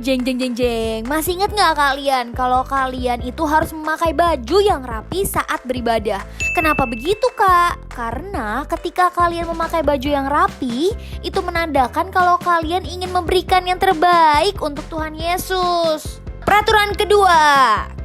Jeng jeng jeng jeng. Masih ingat gak kalian kalau kalian itu harus memakai baju yang rapi saat beribadah? Kenapa begitu kak? Karena ketika kalian memakai baju yang rapi, itu menandakan kalau kalian ingin memberikan yang terbaik untuk Tuhan Yesus. Peraturan kedua,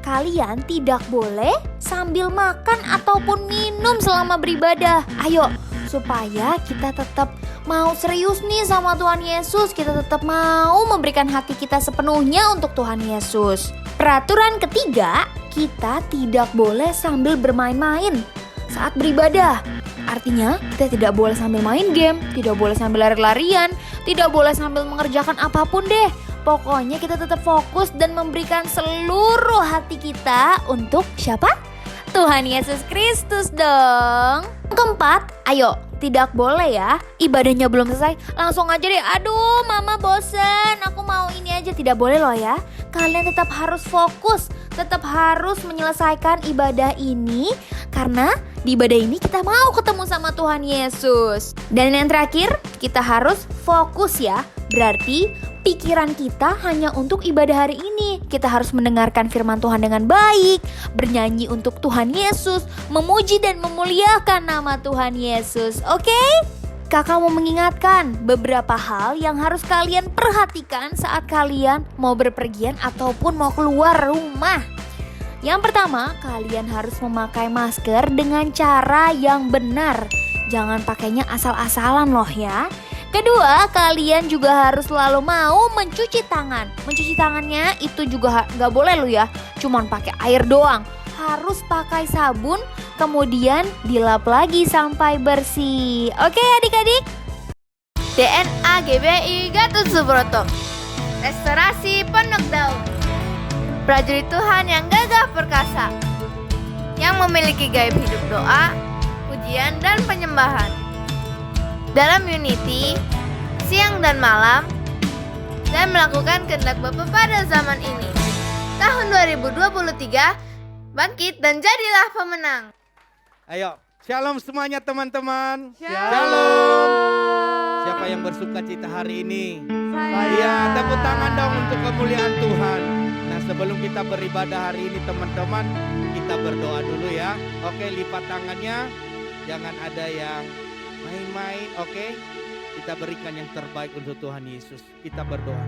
kalian tidak boleh sambil makan ataupun minum selama beribadah. Ayo, supaya kita tetap mau serius nih sama Tuhan Yesus, kita tetap mau memberikan hati kita sepenuhnya untuk Tuhan Yesus. Peraturan ketiga, kita tidak boleh sambil bermain-main saat beribadah. Artinya, kita tidak boleh sambil main game, tidak boleh sambil lari-larian, tidak boleh sambil mengerjakan apapun deh. Pokoknya kita tetap fokus dan memberikan seluruh hati kita untuk siapa? Tuhan Yesus Kristus dong. Keempat, ayo, tidak boleh ya, ibadahnya belum selesai, langsung aja deh, aduh mama bosen, aku mau ini aja. Tidak boleh loh ya. Kalian tetap harus fokus, tetap harus menyelesaikan ibadah ini. Karena di ibadah ini kita mau ketemu sama Tuhan Yesus. Dan yang terakhir, kita harus fokus ya. Berarti pikiran kita hanya untuk ibadah hari ini. Kita harus mendengarkan firman Tuhan dengan baik, bernyanyi untuk Tuhan Yesus, memuji dan memuliakan nama Tuhan Yesus. Oke? Kakak mau mengingatkan beberapa hal yang harus kalian perhatikan saat kalian mau berpergian ataupun mau keluar rumah. Yang pertama, kalian harus memakai masker dengan cara yang benar. Jangan pakainya asal-asalan loh ya. Kedua, kalian juga harus selalu mau mencuci tangan. Mencuci tangannya itu juga gak boleh loh ya, cuman pakai air doang. Harus pakai sabun, kemudian dilap lagi sampai bersih. Oke adik-adik? DNA GBI Gatot Subroto, Restorasi Pondok Daun, prajurit Tuhan yang gagah perkasa, yang memiliki gaya hidup doa, pujian dan penyembahan. Dalam unity, siang dan malam, dan melakukan kehendak Bapa pada zaman ini. Tahun 2023, bangkit dan jadilah pemenang. Ayo, shalom semuanya teman-teman. Shalom. Siapa yang bersuka cita hari ini? Saya. Iya, tepuk tangan dong untuk kemuliaan Tuhan. Nah, sebelum kita beribadah hari ini teman-teman, kita berdoa dulu ya. Oke, lipat tangannya. Jangan ada yang main-main, oke? Kita berikan yang terbaik untuk Tuhan Yesus. Kita berdoa.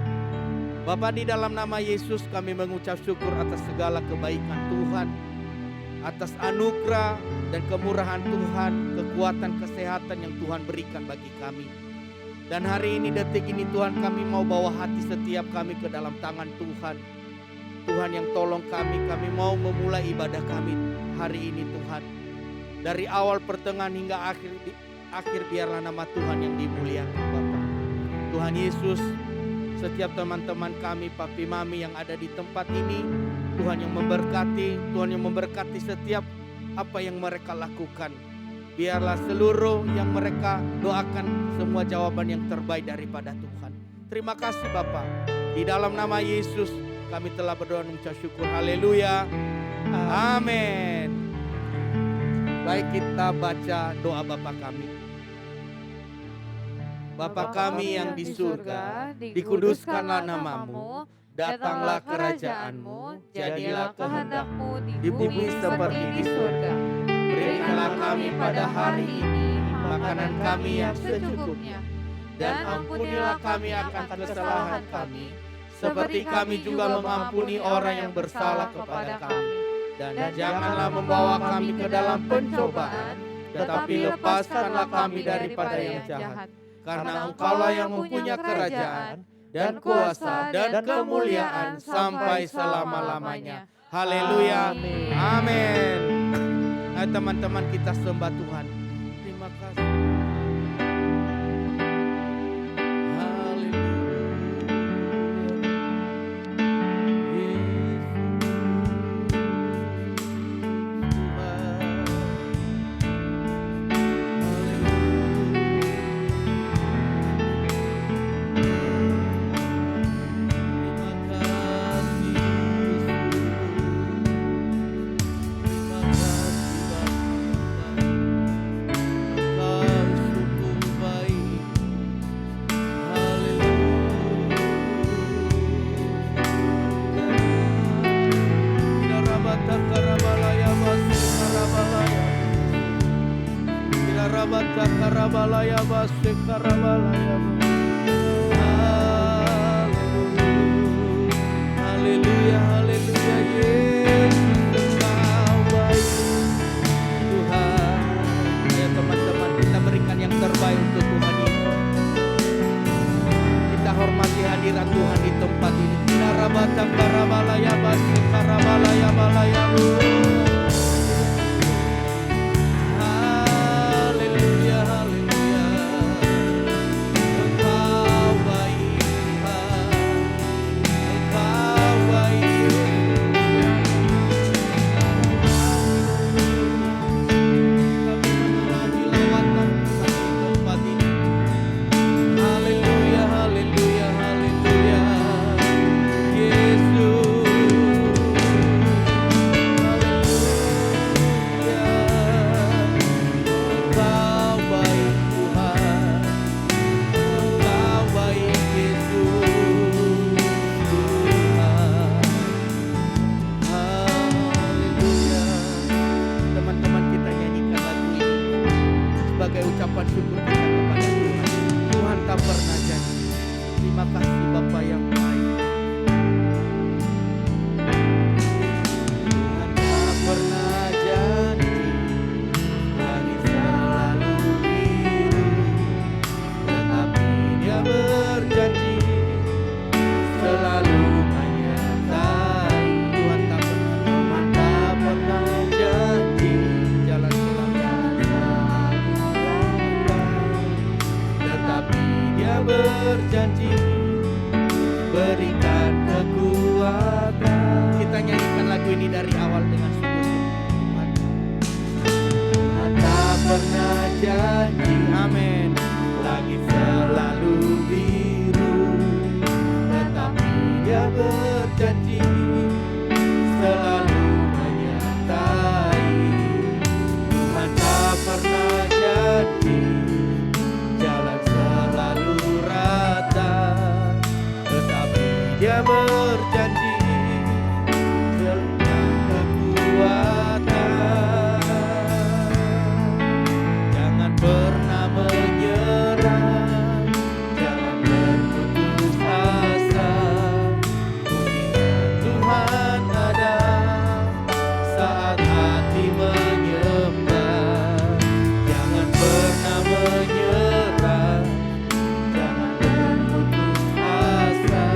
Bapa, di dalam nama Yesus kami mengucap syukur atas segala kebaikan Tuhan, atas anugerah dan kemurahan Tuhan, kekuatan kesehatan yang Tuhan berikan bagi kami. Dan hari ini, detik ini Tuhan, kami mau bawa hati setiap kami ke dalam tangan Tuhan. Tuhan yang tolong kami mau memulai ibadah kami hari ini Tuhan. Dari awal, pertengahan hingga akhir biarlah nama Tuhan yang dimuliakan Bapa. Tuhan Yesus, setiap teman-teman kami, papi mami yang ada di tempat ini, Tuhan yang memberkati, Tuhan yang memberkati setiap apa yang mereka lakukan. Biarlah seluruh yang mereka doakan semua jawaban yang terbaik daripada Tuhan. Terima kasih Bapa. Di dalam nama Yesus kami telah berdoa dan mengucap syukur. Haleluya. Amin. Baik, kita baca doa Bapa kami. Bapa kami yang di surga, dikuduskanlah namamu, datanglah kerajaanmu, jadilah kehendak-Mu di bumi seperti di surga. Berikanlah kami pada hari ini makanan kami yang secukupnya, dan ampunilah kami akan kesalahan kami, seperti kami juga mengampuni orang yang bersalah kepada kami. Dan janganlah membawa kami ke dalam pencobaan, tetapi lepaskanlah kami daripada yang jahat. Karena Engkaulah yang mempunyai kerajaan dan kuasa dan kemuliaan sampai selama-lamanya. Haleluya. Amin. Nah, teman-teman, kita sembah Tuhan. Terima kasih. Karabalaya Basi Karabalaya. Haleluya, haleluya, Yesus Engkau baik Tuhan. Ya teman-teman, kita berikan yang terbaik untuk Tuhan Yesus. Kita hormati hadirat Tuhan di tempat ini. Narabata Karabalaya Basi Karabalaya Balaya. Haleluya, haleluya. Engkau baik Tuhan. Engkau baik. Kami mengalami lawatan Tuhan di tempat ini. Haleluya, haleluya, haleluya. Yesus. Haleluya. Engkau baik Tuhan. Engkau baik Yesus. Tuhan. Haleluya. Teman-teman, kita nyanyikan lagu ini sebagai ucapan syukur kita kepada Tuhan. Tuhan tak pernah janji. Terima kasih Bapa yang baik. Tuhan tak pernah janji, langit selalu biru, tetapi Dia berjanji selalu menyertai. Tuhan tak pernah janji, jalan selalu tetapi Dia berjanji berikan kekuatan. Kita nyanyikan lagu ini dari awal dengan sungguh-sungguh. Tuhan tak pernah janji, amin, langit selalu biru, tetapi Dia berjanji selalu menyertai. Tuhan tak pernah janji jalan selalu rata, tetapi Dia berjanji berikan kekuatan. Jangan pernah menyerah, jangan berputus asa. Mujizat Tuhan ada saat hati menyembah. Jangan pernah menyerah, jangan berputus asa.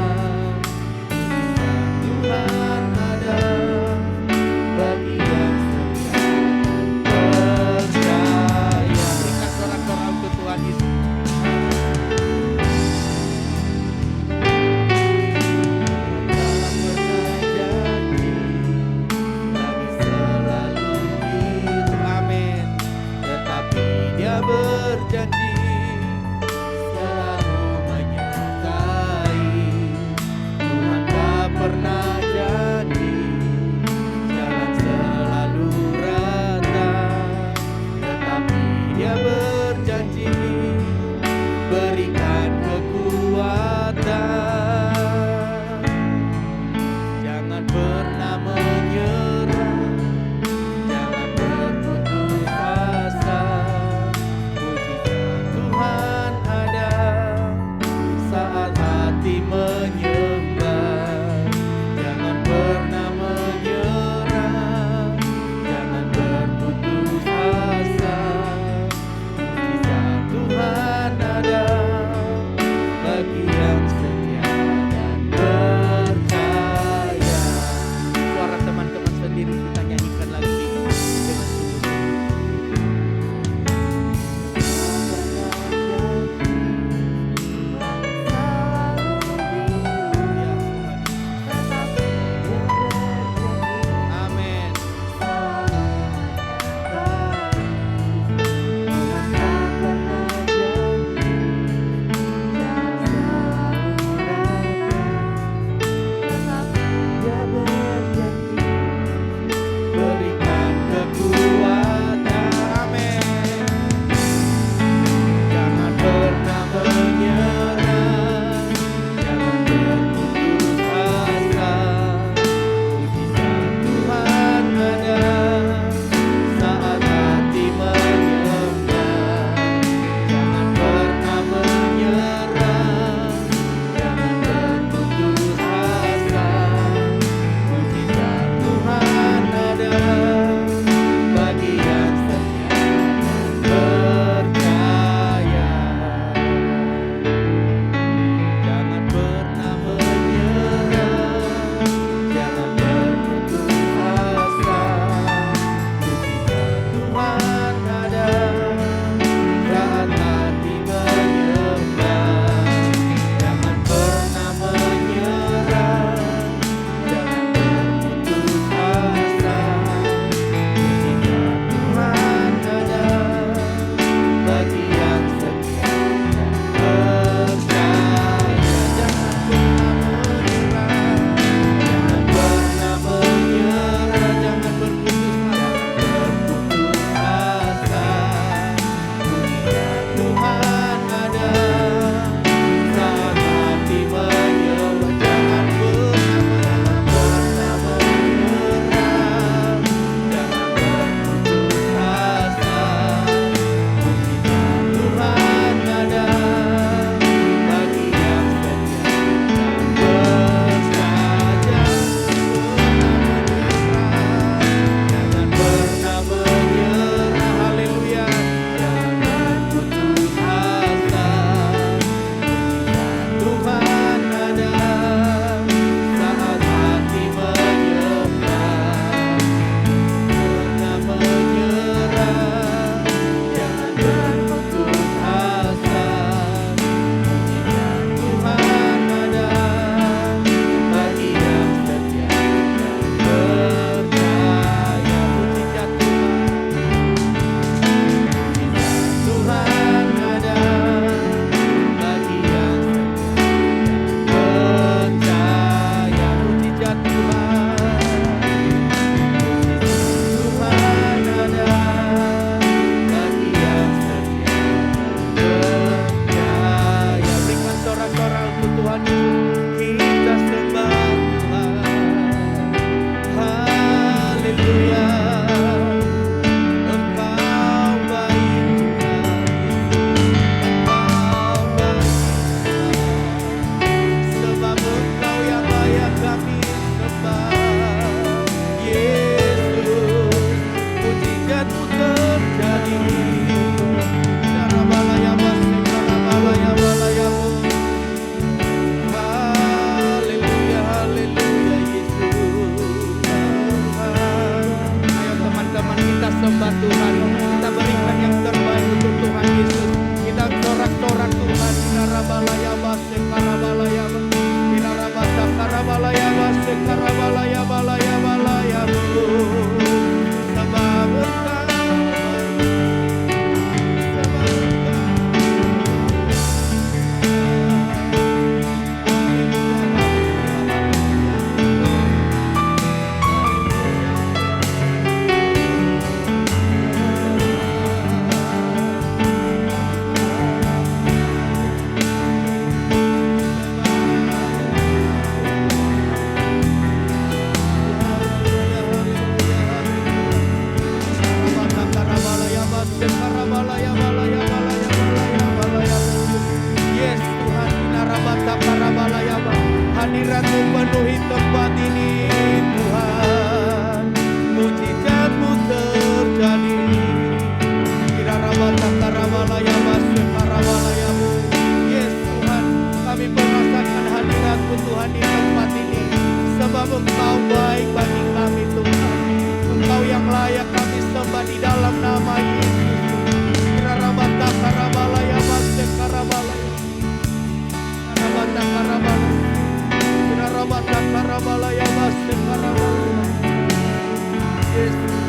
hadirat-Mu penuhi tempat ini Tuhan. Mujizat-Mu terjadi. Yes Tuhan, kami merasakan hadirat-Mu Tuhan di tempat ini. Sebab Engkau baik bagi kami Tuhan. Engkau yang layak kami sembah di dalam nama Yesus. Kirarabata karabalaya basse karabalaya. Kirarabata karabalaya. Kirarabata karabalaya basse karabalaya. Yesus.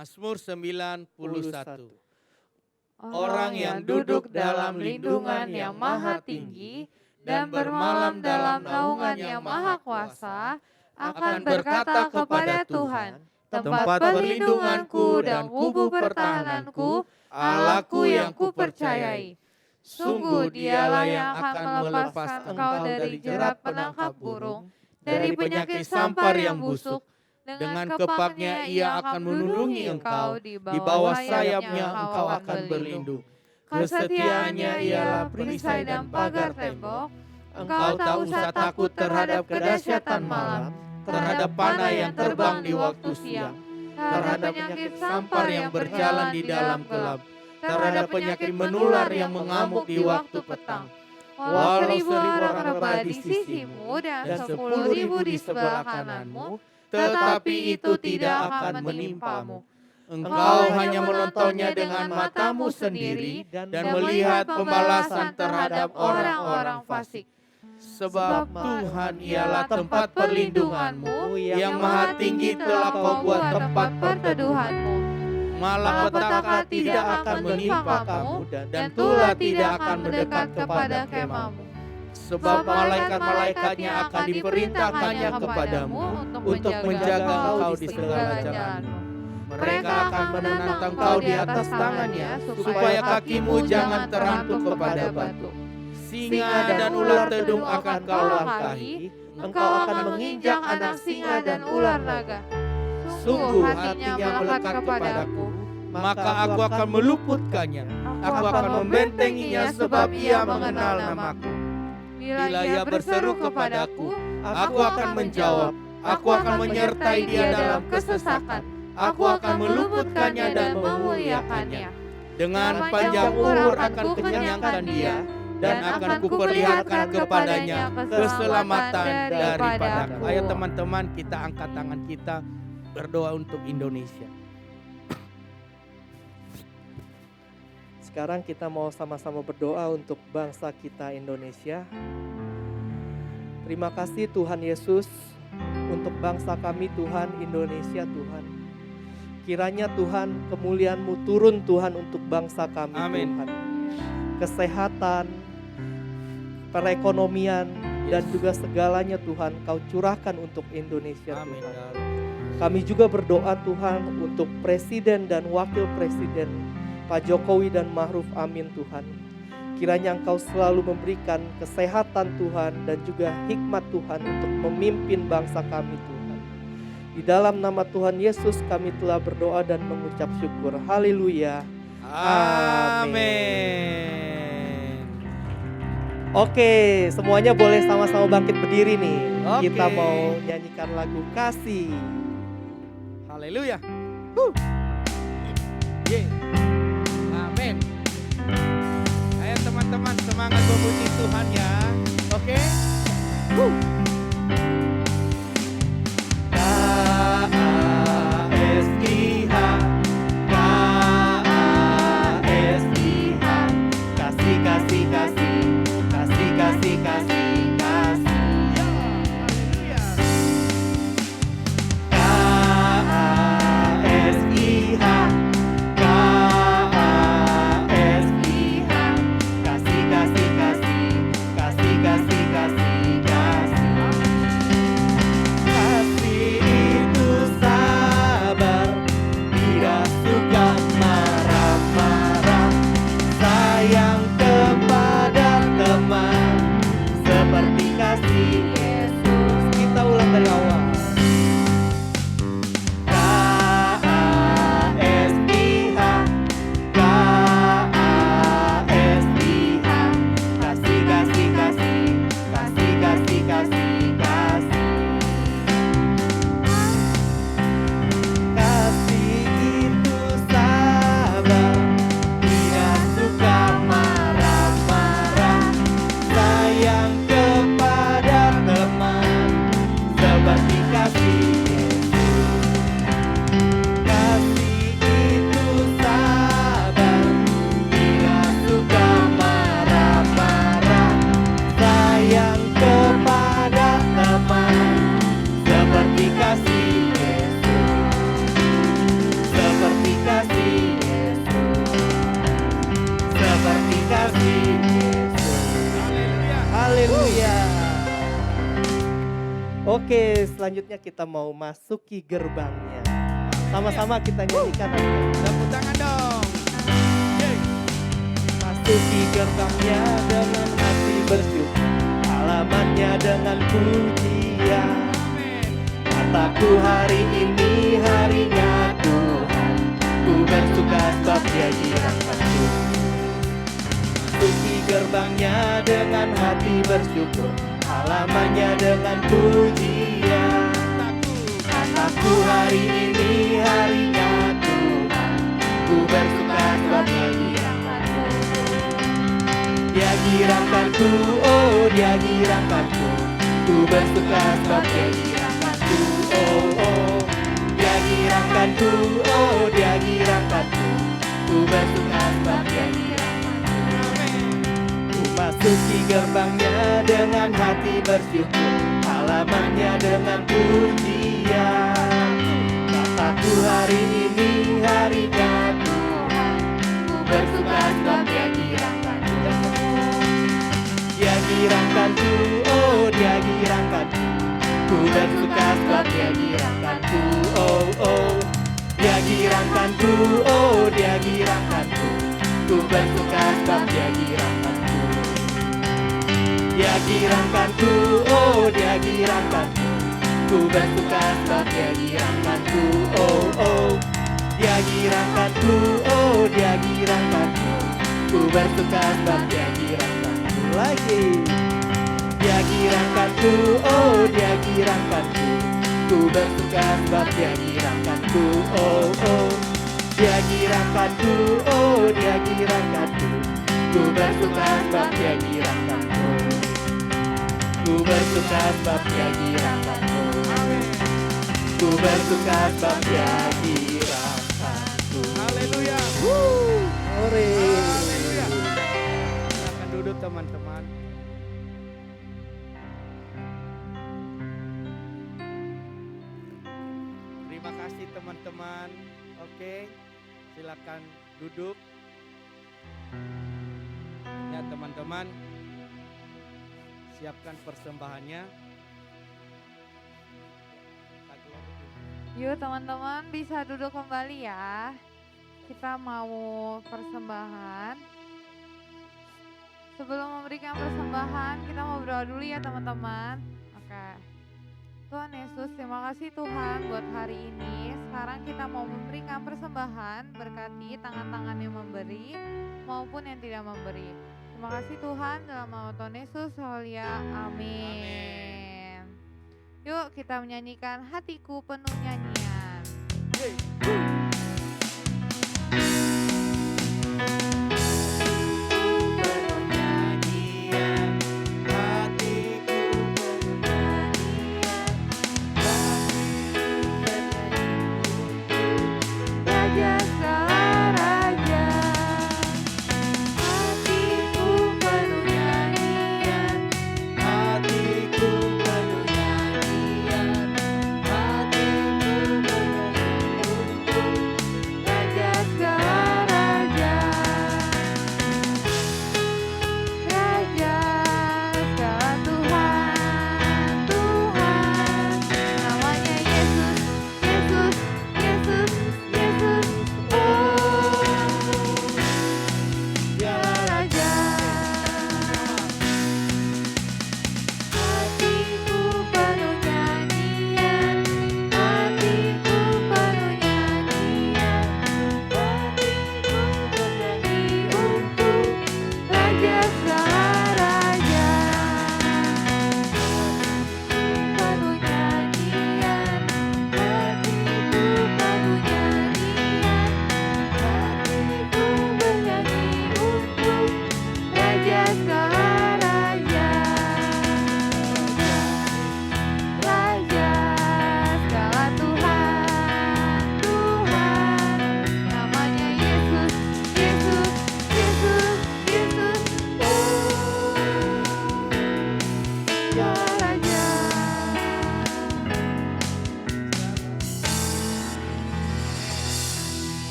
Mazmur 91. Orang yang duduk dalam lindungan yang maha tinggi dan bermalam dalam naungan yang maha kuasa akan berkata kepada Tuhan, tempat perlindunganku dan kubu pertahananku, Allahku yang kupercayai. Sungguh dialah yang akan melepaskan engkau dari jerat penangkap burung, dari penyakit sampar yang busuk. Dengan kepaknya ia akan melindungi engkau, di bawah sayapnya engkau akan berlindung. Kesetiaannya ialah perisai dan pagar tembok. Engkau tak usah takut terhadap kedahsyatan malam, terhadap panah yang terbang di waktu siang, terhadap penyakit sampar yang berjalan di dalam gelap, terhadap penyakit menular yang mengamuk di waktu petang. Walau 1.000 orang rebah di sisimu dan 10.000 di sebelah kananmu, tetapi itu tidak akan menimpamu. Engkau hanya menontonnya dengan matamu sendiri dan melihat pembalasan terhadap orang-orang fasik. Sebab Tuhan ialah tempat perlindunganmu, yang maha tinggi telah kau buat tempat perteduhanmu. Malapetaka tidak akan menimpa kamu, dan tulah tidak akan mendekat kepada kemahmu. Sebab malaikat-malaikatnya akan diperintahkannya kepadamu untuk menjaga engkau di segala jalanmu. Mereka akan menentang engkau di atas tangannya, supaya kakimu jangan terantuk kepada batu. Singa dan ular tedung akan kau langkahi, engkau akan menginjak anak singa dan ular naga. Sungguh hatinya melekat kepadaku, maka aku akan meluputkannya. Aku akan membentenginya sebab ia mengenal namaku. Bila ia berseru kepadaku, aku akan menjawab. Aku akan menyertai dia dalam kesesakan. Aku akan meluputkannya dan memuliakannya. Dengan panjang umur akan kenyangkan dia, dan akan kuperlihatkan kepadanya keselamatan daripadaku. Ayo teman-teman, kita angkat tangan kita berdoa untuk Indonesia. Sekarang kita mau sama-sama berdoa untuk bangsa kita Indonesia. Terima kasih Tuhan Yesus untuk bangsa kami Tuhan Indonesia Tuhan. Kiranya Tuhan kemuliaan-Mu turun Tuhan untuk bangsa kami. Amin. Tuhan. Kesehatan, perekonomian, dan juga segalanya Tuhan Kau curahkan untuk Indonesia. Amin. Tuhan. Kami juga berdoa Tuhan untuk Presiden dan Wakil Presiden Pak Jokowi dan Ma'ruf Amin Tuhan. Kiranya Engkau selalu memberikan kesehatan Tuhan dan juga hikmat Tuhan untuk memimpin bangsa kami Tuhan. Di dalam nama Tuhan Yesus kami telah berdoa dan mengucap syukur. Haleluya. Amin. Oke, semuanya boleh sama-sama bangkit berdiri nih. Oke. Kita mau nyanyikan lagu Kasih. Haleluya. Yeah. Amin. Ayo teman-teman semangat memuji Tuhan ya. Oke? K-A-S-I-H, K-A-S-I-H, kasih, kasih, kasih, kasih, kasih, kasih, kasih. K-A-S-I-H, K-A-S-I-H, kasih, kasih, kasih, kasih, kasih, kasih, kasih. Kasih itu sabar, tidak suka marah-marah, sayang kepada teman, seperti kasih Yesus. Kita ulang dari awal. K-A-S-I-H, K-A-S-I-H, kasih, kasih, kasih, kasih, kasih, kasih, kasih. Kasih itu sabar, tidak suka marah-marah, sayang kepada teman, seperti kasih Yesus. Kasih itu sabar, tidak suka marah-marah, sayang kepada teman, seperti kasih Yesus. Seperti kasih Yesus, seperti kasih Yesus. Haleluya. Oke, selanjutnya kita mau masuki gerbangnya. Sama-sama kita nyanyikan. Tepuk tangan dong. Masuki gerbangnya dengan hati bersyukur, halamannya dengan pujian. Kataku hari ini harinya Tuhan, ku bersuka sebab Dia dirahmatku. Masuki gerbangnya dengan hati bersyukur, halamannya dengan pujian. Kataku hari ini harinya Tuhan, ku bersuka sebab Dia dirahmatku. Dia dirahmatku, oh Dia dirahmatku, ku bersuka sebab Dia dirahmatku. Oh oh, Dia dirahmatku, oh Dia dirahmatku, ku bersuka sebab Dia dirahmatku. Ku masuki gerbangnya dengan hati bersyukur, halamannya dengan pujian. Kataku hari ini harinya Tuhan, ku bersuka sebab Dia dirahmatku. Dia dirahmatku, oh Dia dirahmatku, ku bersuka sebab Dia dirahmatku. Oh oh, Dia dirahmatku, oh Dia dirahmatku, ku bersuka sebab Dia dirahmatku. Dia dirahmatku, oh Dia dirahmatku, Ku bersuka sebab Dia girangkanku. Oh oh, Dia girangkanku. Oh Dia girangkanku. Ku bersuka sebab Dia girangkanku. Lagi. Dia girangkanku. Oh Dia girangkanku. Ku bersuka sebab Dia girangkanku. Oh oh, Dia girangkanku. Oh Dia girangkanku. Ku bersuka sebab Dia girangkanku. Ku bersuka sebab Dia girangkanku. Ku bersuka sebab Dia girangkanku. Haleluya. Ore. Haleluya. Silakan duduk teman-teman. Terima kasih teman-teman. Oke, silakan duduk. Ya teman-teman, siapkan persembahannya. Yuk teman-teman bisa duduk kembali ya. Kita mau persembahan. Sebelum memberikan persembahan, kita mau berdoa dulu ya teman-teman. Oke. Tuhan Yesus, terima kasih Tuhan buat hari ini. Sekarang kita mau memberikan persembahan, berkati tangan-tangan yang memberi maupun yang tidak memberi. Terima kasih Tuhan, dalam nama Tuhan Yesus, haleluya, amin. Yuk kita menyanyikan Hatiku Penuh Nyanyian.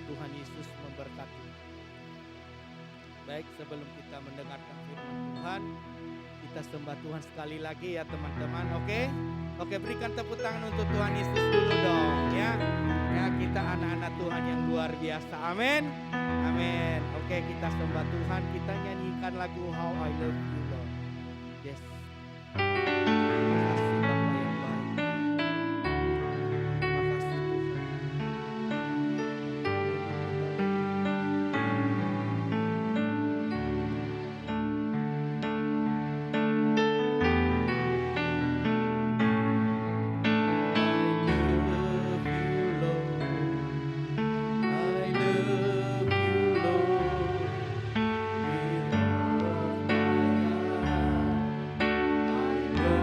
Tuhan Yesus memberkati. Baik, sebelum kita mendengarkan firman Tuhan, kita sembah Tuhan sekali lagi ya teman-teman. Oke, berikan tepuk tangan untuk Tuhan Yesus dulu dong ya. Ya, kita anak-anak Tuhan yang luar biasa. Amin. Amin. Oke, kita sembah Tuhan, kita nyanyikan lagu How I Love You Lord. Yes. Terima kasih Bapa yang baik. Terima kasih Tuhan. I love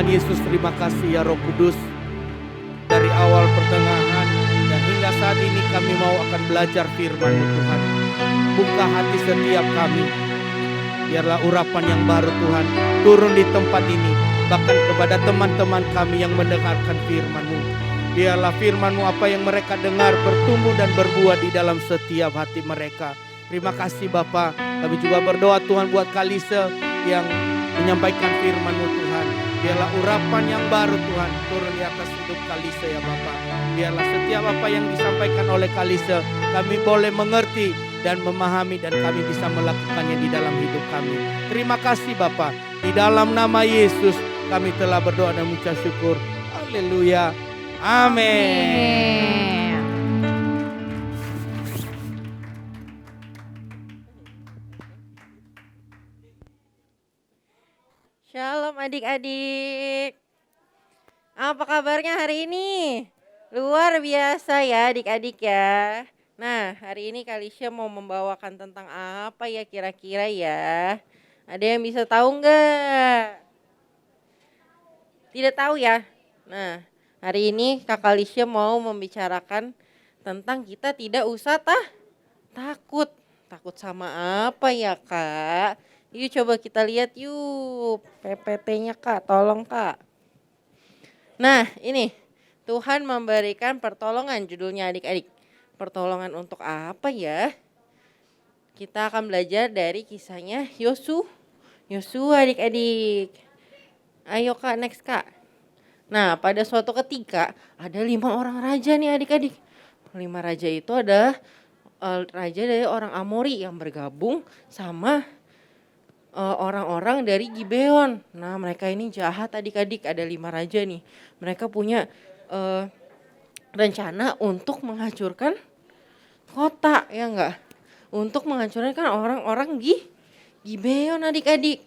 Tuhan Yesus, terima kasih ya Roh Kudus. Dari awal pertengahan dan hingga saat ini kami mau akan belajar firman-Mu Tuhan. Buka hati setiap kami. Biarlah urapan yang baru Tuhan turun di tempat ini. Bahkan kepada teman-teman kami yang mendengarkan firman-Mu. Biarlah firman-Mu apa yang mereka dengar bertumbuh dan berbuah di dalam setiap hati mereka. Terima kasih Bapa. Kami juga berdoa Tuhan buat Kalise yang menyampaikan firman-Mu Tuhan. Biarlah urapan yang baru Tuhan turun di atas hidup Kalise ya Bapa. Biarlah setiap apa yang disampaikan oleh Kalise kami boleh mengerti dan memahami dan kami bisa melakukannya di dalam hidup kami. Terima kasih Bapa. Di dalam nama Yesus kami telah berdoa dan mengucap syukur. Haleluya. Amin. Shalom adik-adik. Apa kabarnya hari ini? Luar biasa ya adik-adik ya. Nah, hari ini Kalisha mau membawakan tentang apa ya kira-kira ya? Ada yang bisa tahu nggak? Tidak tahu ya? Nah, hari ini Kak Kalisha mau membicarakan tentang kita tidak usah takut. Takut sama apa ya Kak? Yuk coba kita lihat yuk PPT-nya Kak, tolong Kak. Nah ini Tuhan memberikan pertolongan judulnya adik-adik. Pertolongan untuk apa ya? Kita akan belajar dari kisahnya Yosua adik-adik. Ayo Kak, next Kak. Nah pada suatu ketika ada 5 orang raja nih adik-adik. 5 raja itu ada raja dari orang Amori yang bergabung sama orang-orang dari Gibeon. Nah mereka ini jahat adik-adik, ada 5 raja nih. Mereka punya rencana untuk menghancurkan kota, ya enggak? Untuk menghancurkan orang-orang Gibeon adik-adik.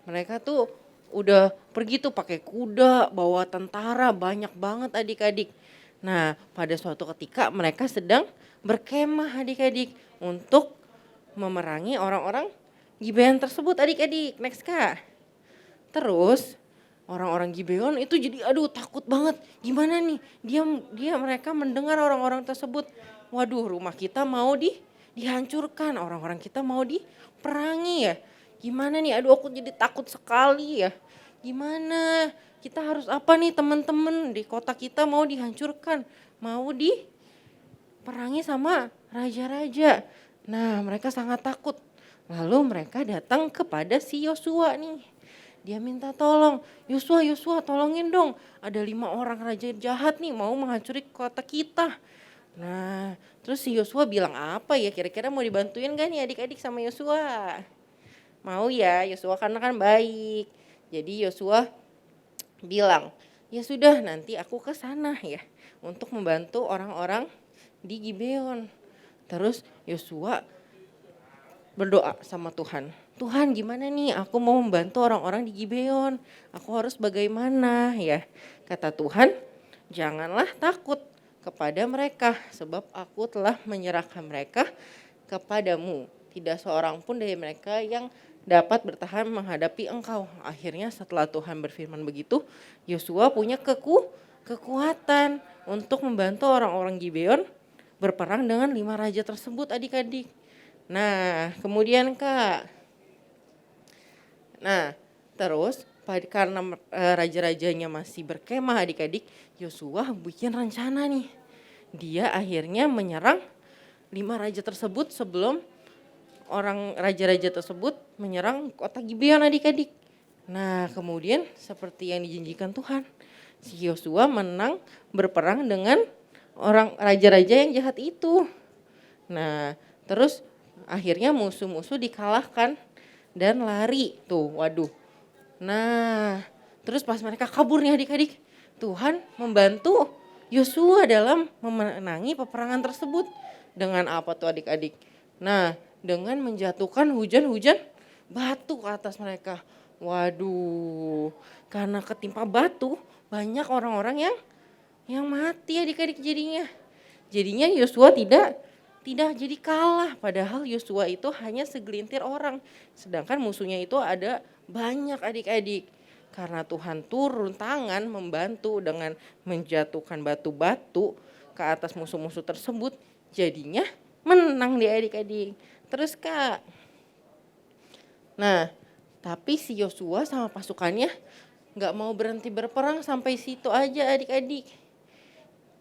Mereka tuh udah pergi tuh pakai kuda, bawa tentara, banyak banget adik-adik. Nah pada suatu ketika mereka sedang berkemah adik-adik untuk memerangi orang-orang Gibeon tersebut adik-adik. Next Kak. Terus orang-orang Gibeon itu jadi takut banget. Gimana nih? Mereka mendengar orang-orang tersebut. Waduh, rumah kita mau dihancurkan. Orang-orang kita mau diperangi ya. Gimana nih? Aku jadi takut sekali ya. Gimana? Kita harus apa nih teman-teman? Di kota kita mau dihancurkan. Mau diperangi sama raja-raja. Nah, mereka sangat takut. Lalu mereka datang kepada si Yosua nih. Dia minta tolong. Yosua tolongin dong. Ada 5 orang raja jahat nih mau menghancuri kota kita. Nah terus si Yosua bilang apa ya? Kira-kira mau dibantuin gak nih adik-adik sama Yosua? Mau ya, Yosua karena kan baik. Jadi Yosua bilang, ya sudah nanti aku ke sana ya. Untuk membantu orang-orang di Gibeon. Terus Yosua berdoa sama Tuhan. Tuhan gimana nih aku mau membantu orang-orang di Gibeon. Aku harus bagaimana ya. Kata Tuhan janganlah takut kepada mereka. Sebab aku telah menyerahkan mereka kepadamu. Tidak seorang pun dari mereka yang dapat bertahan menghadapi engkau. Akhirnya setelah Tuhan berfirman begitu. Yosua punya kekuatan untuk membantu orang-orang Gibeon berperang dengan 5 raja tersebut adik-adik. Nah kemudian Kak, nah terus karena raja-rajanya masih berkemah adik-adik, Yosua bikin rencana nih. Dia akhirnya menyerang 5 raja tersebut sebelum orang raja-raja tersebut menyerang kota Gibeon adik-adik. Nah kemudian seperti yang dijanjikan Tuhan, si Yosua menang berperang dengan orang raja-raja yang jahat itu. Nah terus akhirnya musuh-musuh dikalahkan dan lari tuh, waduh. Nah, terus pas mereka kabur nih adik-adik, Tuhan membantu Yosua dalam memenangi peperangan tersebut. Dengan apa tuh adik-adik? Nah, dengan menjatuhkan hujan-hujan batu ke atas mereka. Waduh, karena ketimpa batu banyak orang-orang yang mati adik-adik jadinya. Jadinya Yosua tidak jadi kalah, padahal Yosua itu hanya segelintir orang, sedangkan musuhnya itu ada banyak adik-adik. karena Tuhan turun tangan membantu dengan menjatuhkan batu-batu ke atas musuh-musuh tersebut, jadinya menang dia adik-adik. Terus Kak, nah tapi si Yosua sama pasukannya gak mau berhenti berperang sampai situ aja adik-adik.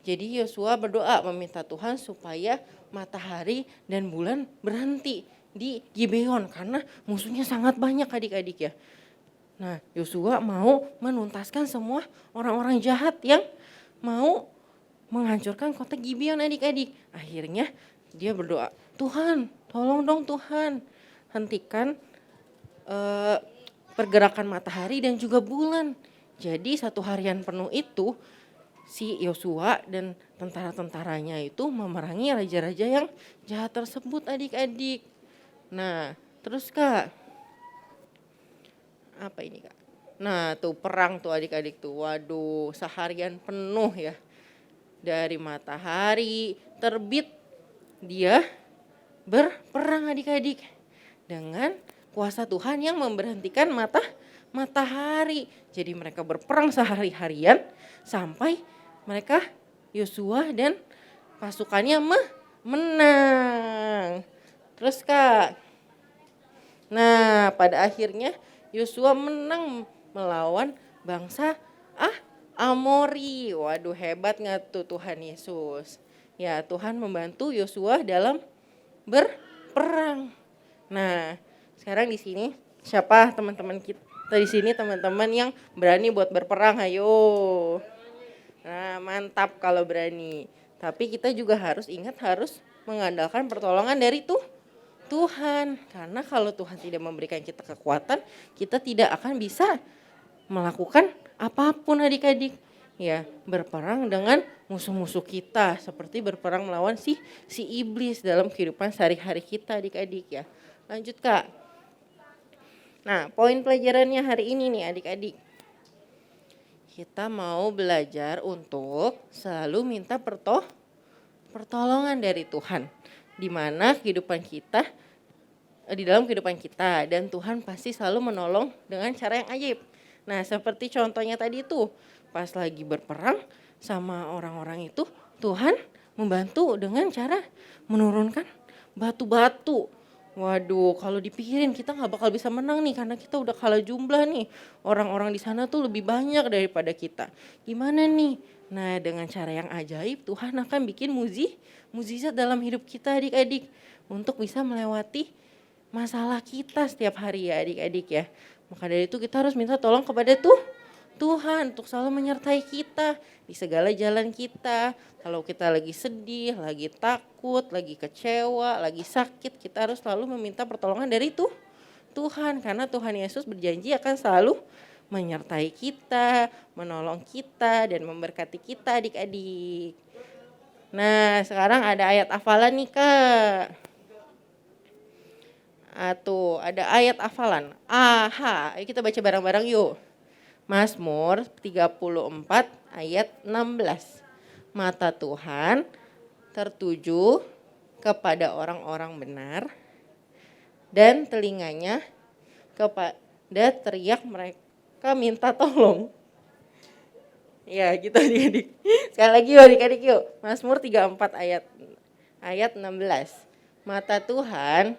Jadi Yosua berdoa meminta Tuhan supaya matahari dan bulan berhenti di Gibeon karena musuhnya sangat banyak adik-adik ya. Nah Yosua mau menuntaskan semua orang-orang jahat yang mau menghancurkan kota Gibeon adik-adik. Akhirnya dia berdoa, Tuhan tolong dong Tuhan hentikan pergerakan matahari dan juga bulan. Jadi 1 harian penuh itu si Yosua dan tentara-tentaranya itu memerangi raja-raja yang jahat tersebut adik-adik. Nah terus Kak, apa ini Kak? Nah tuh perang tuh adik-adik tuh, waduh seharian penuh ya. Dari matahari terbit dia berperang adik-adik dengan kuasa Tuhan yang memberhentikan matahari. Jadi mereka berperang sehari-harian sampai mereka Yosua dan pasukannya menang. Terus Kak, nah pada akhirnya Yosua menang melawan bangsa Amori. Waduh hebat gak tuh Tuhan Yesus. Ya Tuhan membantu Yosua dalam berperang. Nah sekarang di sini siapa teman-teman kita di sini teman-teman yang berani buat berperang? Ayo. Nah mantap kalau berani. Tapi kita juga harus ingat harus mengandalkan pertolongan dari Tuhan. Karena kalau Tuhan tidak memberikan kita kekuatan, kita tidak akan bisa melakukan apapun adik-adik. Ya, berperang dengan musuh-musuh kita seperti berperang melawan si iblis dalam kehidupan sehari-hari kita adik-adik ya. Lanjut Kak. Nah, poin pelajarannya hari ini nih adik-adik. Kita mau belajar untuk selalu minta pertolongan dari Tuhan. Di mana kehidupan kita di dalam kehidupan kita dan Tuhan pasti selalu menolong dengan cara yang ajaib. Nah, seperti contohnya tadi tuh, pas lagi berperang sama orang-orang itu, Tuhan membantu dengan cara menurunkan batu-batu. Waduh, kalau dipikirin kita nggak bakal bisa menang nih karena kita udah kalah jumlah nih. Orang-orang di sana tuh lebih banyak daripada kita. Gimana nih? Nah, dengan cara yang ajaib Tuhan akan bikin mukjizat dalam hidup kita adik-adik untuk bisa melewati masalah kita setiap hari ya adik-adik ya. Maka dari itu kita harus minta tolong kepada Tuhan untuk selalu menyertai kita di segala jalan kita. Kalau kita lagi sedih, lagi takut, lagi kecewa, lagi sakit, kita harus selalu meminta pertolongan dari Tuhan. Karena Tuhan Yesus berjanji akan selalu menyertai kita, menolong kita, dan memberkati kita adik-adik. Nah sekarang ada ayat hafalan nih Kak. Tuh ada ayat hafalan. Ayo kita baca bareng-bareng yuk. Mazmur 34 ayat 16. Mata Tuhan tertuju kepada orang-orang benar dan telinganya kepada teriak mereka minta tolong. Ya gitu adik-adik. Sekali lagi yuk adik-adik yuk. Mazmur 34 ayat 16. Mata Tuhan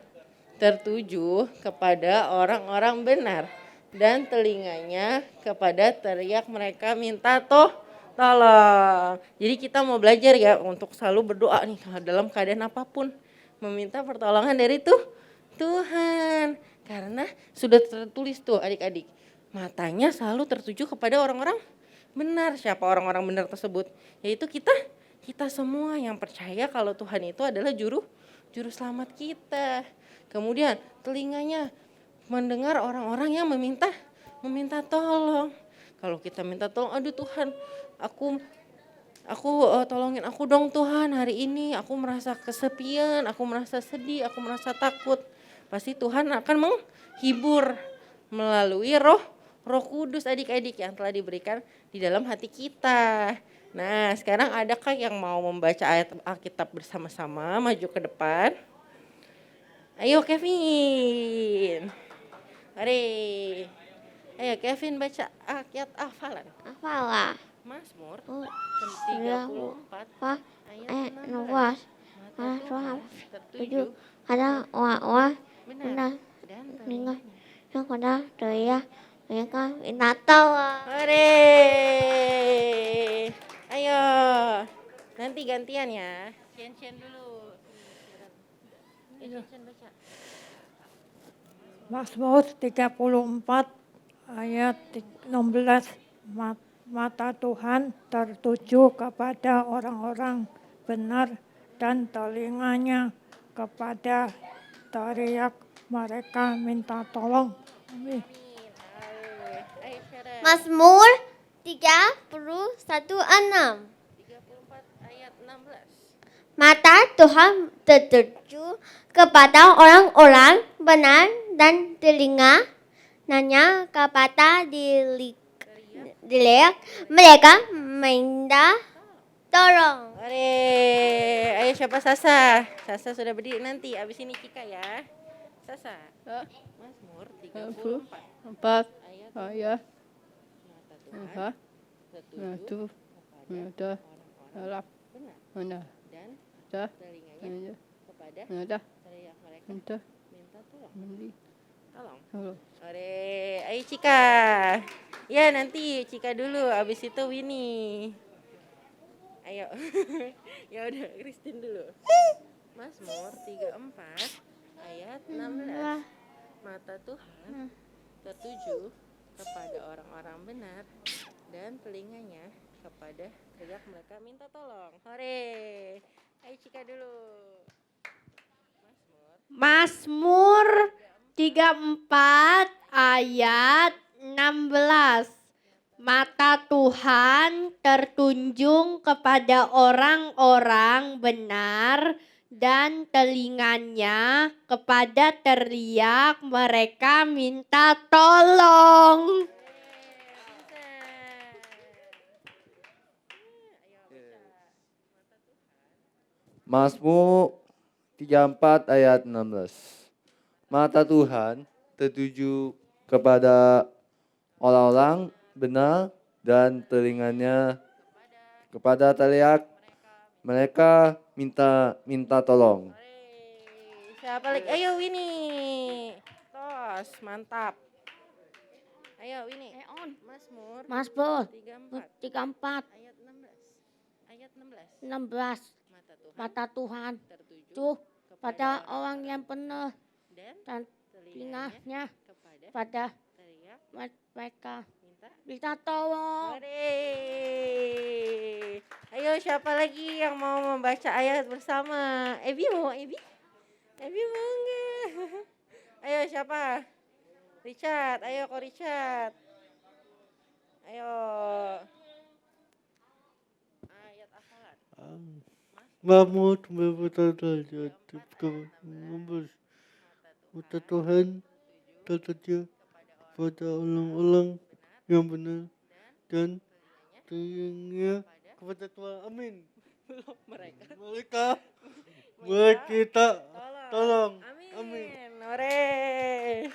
tertuju kepada orang-orang benar dan telinganya kepada teriak mereka minta tolong. Jadi kita mau belajar ya untuk selalu berdoa nih dalam keadaan apapun, meminta pertolongan dari Tuhan. Karena sudah tertulis tuh adik-adik, matanya selalu tertuju kepada orang-orang benar. Siapa orang-orang benar tersebut? Yaitu kita semua yang percaya kalau Tuhan itu adalah juru selamat kita. Kemudian telinganya mendengar orang-orang yang meminta tolong. Kalau kita minta tolong, aduh Tuhan, aku tolongin aku dong Tuhan hari ini. Aku merasa kesepian, aku merasa sedih, aku merasa takut. Pasti Tuhan akan menghibur melalui Roh Kudus adik-adik yang telah diberikan di dalam hati kita. Nah, sekarang adakah yang mau membaca ayat Alkitab bersama-sama? Maju ke depan. Ayo Kevin. Mari. Ayo Kevin baca ayat hafalan. Apalah. Mazmur Oh, 34 Pak, ayat 16. 16. Mata Tuhan tertuju Ada orang-orang benar benar dan meninggal telinganya. yang pada teriak mereka minta tolong. Hore. Ayo. Nanti gantian ya. Cian dulu. Cian baca. Mazmur 34 ayat 16. Mata Tuhan tertuju kepada orang-orang benar dan telinganya kepada teriak mereka minta tolong. Amin. Ayo Syara. Mazmur 31:6. 34 ayat 16. Mata Tuhan tertuju kepada orang-orang benar dan telinga nanya kepada dilihat mereka minta tolong. Hore. Ayo siapa Sasa? Sasa sudah berdiri nanti. Abis ini Cika ya. Sasa. Mazmur 34 ayat mata Tuhan tertuju kepada orang benar dan telinganya kepada teriak mereka minta tolong. Hore. Ayo Cika. Ya nanti Cika dulu. Abis itu Winnie. Ayo. Ya udah Christine dulu. Mazmur 34 ayat 16. Mata Tuhan tertuju kepada orang-orang benar dan telinganya kepada teriak mereka minta tolong. Hore. Ayo Cika dulu. Mazmur 34 ayat 16. Mata Tuhan tertunjung kepada orang-orang benar dan telinganya kepada teriak mereka minta tolong. Mazmur 34 ayat 16. Mata Tuhan tertuju kepada orang-orang benar dan telinganya kepada teriak mereka minta tolong. Siapa lagi? Ayo Winnie. Tos, mantap. Ayo Winnie. Mazmur Mazmur 34 34 ayat 16. Ayat 16. 16. Mata Tuhan tertuju pada orang yang benar dan dan telinganya kepada pada teriak mereka minta. minta tolong. Hore. Ayo siapa lagi yang mau membaca ayat bersama? Ebi mau Ebi? Ebi mau enggak? Ayo siapa? Richard, ayo kok Richard. Ayo. Ayat hafalan. Mazmur 34 ayat 16. Mata Tuhan tertuju kepada orang-orang yang benar dan telinganya kepada Tuhan. Amin. Mereka kita tolong. Amin. Hore.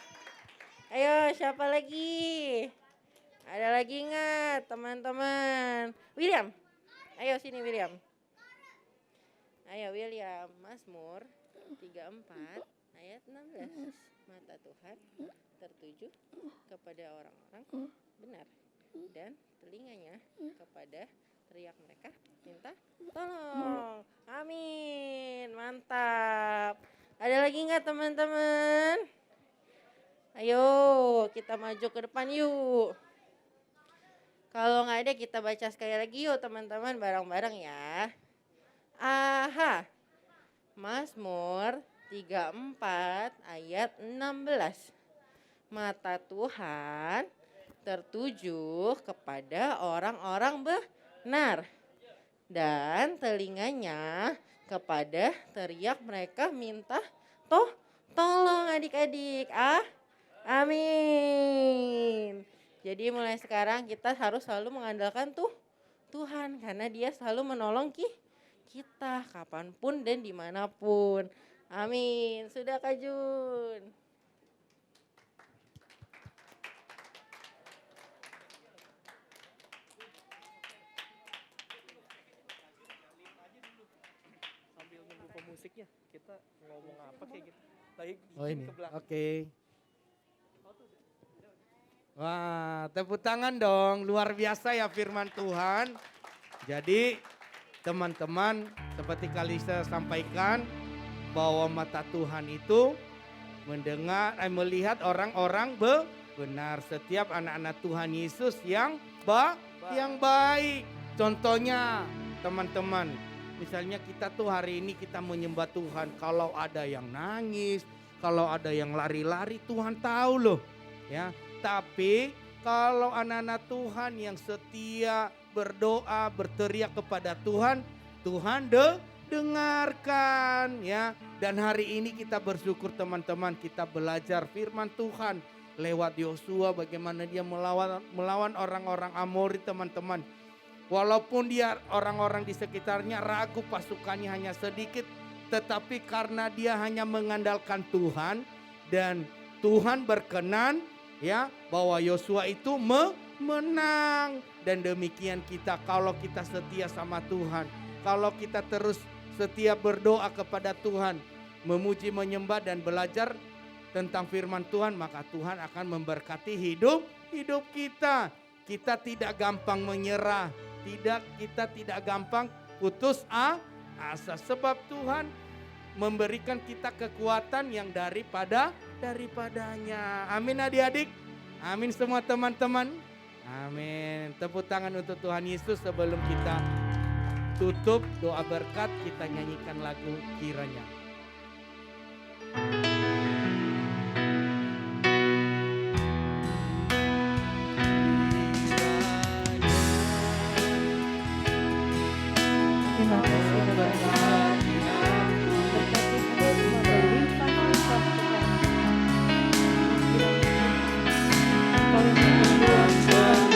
Ayo siapa lagi? Ada lagi nggak teman-teman? William. Ayo sini William. Ayo William. Mazmur 34 ayat 16. Mata Tuhan tertuju kepada orang-orang benar dan telinganya kepada teriak mereka minta tolong. Amin. Mantap. Ada lagi nggak teman-teman? Ayo kita maju ke depan yuk. Kalau nggak ada kita baca sekali lagi yuk teman-teman bareng-bareng ya. Aha. Mazmur 34 ayat 16. Mata Tuhan tertuju kepada orang-orang benar dan telinganya kepada teriak mereka minta tolong adik-adik. Amin. Jadi mulai sekarang kita harus selalu mengandalkan Tuhan karena Dia selalu menolong kita kapanpun dan dimanapun. Amin. Sudah Kak Jun. kita ngomong apa kayak gitu. Baik, Oh ini, oke. Wah, tepuk tangan dong, luar biasa ya firman Tuhan. Jadi teman-teman, seperti Kalista sampaikan bahwa mata Tuhan itu melihat orang-orang benar. Setiap anak-anak Tuhan Yesus yang baik. Contohnya teman-teman, misalnya kita tuh hari ini kita menyembah Tuhan. Kalau ada yang nangis, kalau ada yang lari-lari, Tuhan tahu loh. Ya, tapi kalau anak-anak Tuhan yang setia berdoa, berteriak kepada Tuhan, Tuhan dengarkan ya. Dan hari ini kita bersyukur teman-teman, kita belajar firman Tuhan lewat Yosua bagaimana dia melawan orang-orang Amori teman-teman. Walaupun dia orang-orang di sekitarnya ragu, pasukannya hanya sedikit, tetapi karena dia hanya mengandalkan Tuhan dan Tuhan berkenan ya bahwa Yosua itu menang. Dan demikian kita, kalau kita setia sama Tuhan, kalau kita terus setia berdoa kepada Tuhan, memuji, menyembah dan belajar tentang firman Tuhan, maka Tuhan akan memberkati hidup kita. Kita tidak gampang menyerah, kita tidak gampang putus asa, sebab Tuhan memberikan kita kekuatan yang daripadanya. Amin adik-adik. Amin semua teman-teman. Amin. Tepuk tangan untuk Tuhan Yesus. Sebelum kita tutup doa berkat, kita nyanyikan lagu Kiranya. Terima kasih Bapak. Berkati semua berlimpah Tuhan. Engkau yang membuat wilayah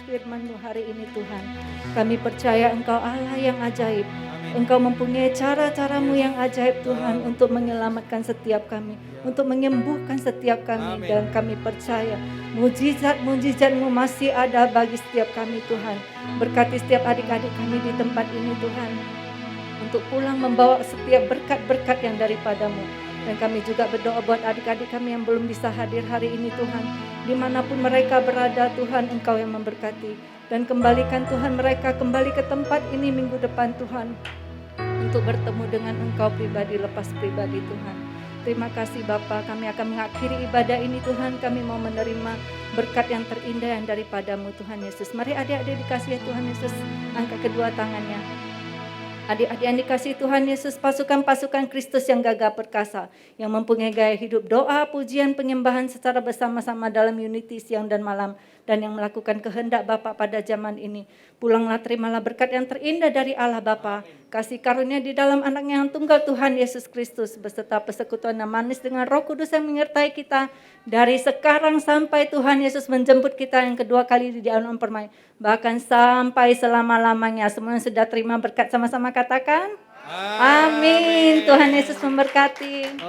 firman-Mu hari ini Tuhan. Kami percaya Engkau Allah yang ajaib. Engkau mempunyai cara-cara-Mu yang ajaib Tuhan untuk menyelamatkan setiap kami, untuk menyembuhkan setiap kami. Dan kami percaya mujizat-mujizat-Mu masih ada bagi setiap kami Tuhan. Berkati setiap adik-adik kami di tempat ini Tuhan, untuk pulang membawa setiap berkat-berkat yang daripada-Mu. Dan kami juga berdoa buat adik-adik kami yang belum bisa hadir hari ini Tuhan. Dimanapun mereka berada Tuhan, Engkau yang memberkati. Dan kembalikan Tuhan mereka kembali ke tempat ini minggu depan Tuhan, untuk bertemu dengan Engkau pribadi lepas pribadi Tuhan. Terima kasih Bapa, kami akan mengakhiri ibadah ini Tuhan. Kami mau menerima berkat yang terindah yang daripada-Mu Tuhan Yesus. Mari adik-adik dikasihi Tuhan Yesus, angkat kedua tangannya. Adik-adik yang dikasihi Tuhan Yesus, pasukan-pasukan Kristus yang gagah perkasa, yang mempunyai gaya hidup doa, pujian, penyembahan secara bersama-sama dalam unity siang dan malam, dan yang melakukan kehendak Bapa pada zaman ini. Pulanglah, terimalah berkat yang terindah dari Allah Bapa, kasih karunia di dalam anaknya yang tunggal Tuhan Yesus Kristus, beserta persekutuan yang manis dengan Roh Kudus yang menyertai kita, dari sekarang sampai Tuhan Yesus menjemput kita yang kedua kali di alam permai, bahkan sampai selama-lamanya. Semua yang sudah terima berkat sama-sama katakan amin. Tuhan Yesus memberkati.